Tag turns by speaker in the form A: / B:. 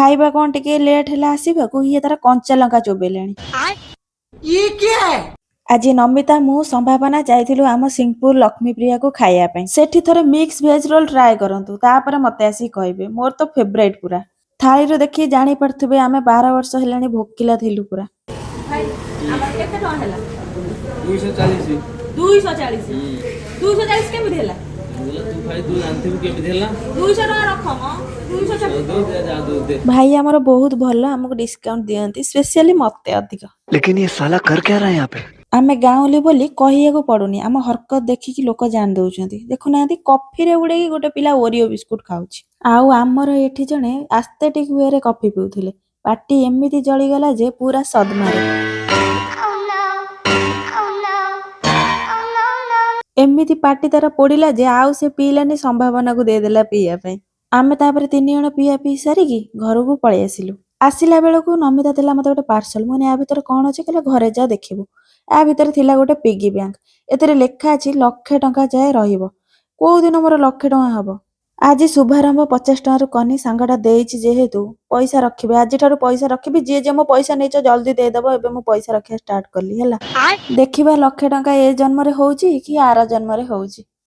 A: ଖାଇବା କଣ ଟିକେ ଲେଟ୍ ହେଲା ଆସିବାକୁ, ଇଏ ତାର କଞ୍ଚା ଲଙ୍କା ଚୋବେଇଲେଣି। ଆଜି ନମିତା ମୁଁ ସମ୍ଭାବନା ଯାଇଥିଲୁ ଆମ ସିଂହପୁର ଲକ୍ଷ୍ମୀପ୍ରିୟାକୁ ଖାଇବା ପାଇଁ। ସେଠି ଥରେ ମିକ୍ସ ଭେଜ ରୋଲ ଟ୍ରାଏ କରନ୍ତୁ, ତାପରେ ମତେ ଆସିକି କହିବେ। ମୋର ତ ଫେଭରାଇଟ ପୁରା। ଥାଳିରୁ ଦେଖି ଜାଣିପାରୁଥିବେ ଆମେ 12 ବର୍ଷ ହେଲାଣି ଭୋକିଲା ଥିଲୁ ପୁରା। ଭାଇ ଆମର କେତେ ଟଙ୍କା ହେଲା?
B: 240।
A: 240 240 କେମିତି ହେଲା? ଭାଇ ଆମର ବହୁତ ଭଲ, ଆମକୁ ଡିସକାଉଣ୍ଟ ଦିଅନ୍ତି, ସ୍ପେଶିଆଲି ମତେ ଅଧିକ।
B: लेकिन ये साला कर क्या रहा है यहाँ पे?
A: ଆମେ ଗାଉଁଲି ବୋଲି କହିବାକୁ ପଡୁନି, ଆମ ହରକତ ଦେଖିକି ଲୋକ ଜାଣି ଦଉଛନ୍ତି। ଦେଖୁନାହାନ୍ତି କଫିରେ ଉଡେଇକି ଗୋଟେ ପିଲା ଓରିଓ ବିସ୍କୁଟ ଖାଉଛି। ଆଉ ଆମର ଏଠି ଜଣେ ଆସ୍ଥେଟିକ ୱେରେ କଫି ପିଉଥିଲେ, ପାଟି ଏମିତି ଜଳିଗଲା ଯେ ପୁରା ସଦମାରେ। ଏମିତି ପାଟି ତାର ପୋଡିଲା ଯେ ଆଉ ସେ ପିଇଲାନି, ସମ୍ଭାବନାକୁ ଦେଇଦେଲା ପିଇବା ପାଇଁ। ଆମେ ତାପରେ 3 ଜଣ ପିଇବା ପିଇ ସାରିକି ଘରକୁ ପଳେଇ ଆସିଲୁ। ଆସିଲା ବେଳକୁ ନମିତା ଦେଲା ମତେ ଗୋଟେ ପାର୍ସଲ। ମୁଁ ୟା ଭିତରେ କଣ ଅଛି କହିଲେ, ଘରେ ଯା ଦେଖିବୁ। ୟା ଭିତରେ ଥିଲା ଗୋଟେ ପିଗି ବ୍ୟାଙ୍କ। ଏଥିରେ ଲେଖା ଅଛି 1,00,000 ଟଙ୍କା ଯାଏ ରହିବ। କୋଉ ଦିନ ମୋର 1,00,000 ଟଙ୍କା ହବ? ଆଜି ଶୁଭାରମ୍ଭ 50 ଟଙ୍କାରୁ କନି, ସାଙ୍ଗଟା ଦେଇଛି ଯେହେତୁ ପଇସା ରଖିବେ। ଆଜିଠାରୁ ପଇସା ରଖିବି, ଯିଏ ଯେ ମୋ ପଇସା ନେଇଛ ଜଲ୍ଦି ଦେଇଦବ। ଏବେ ମୁଁ ପଇସା ରଖିବା ଷ୍ଟାର୍ଟ କଲି ହେଲା। ଦେଖିବା 1,00,000 ଟଙ୍କା ଏ ଜନ୍ମରେ ହଉଛି କି ଆର ଜନ୍ମରେ ହଉଛି।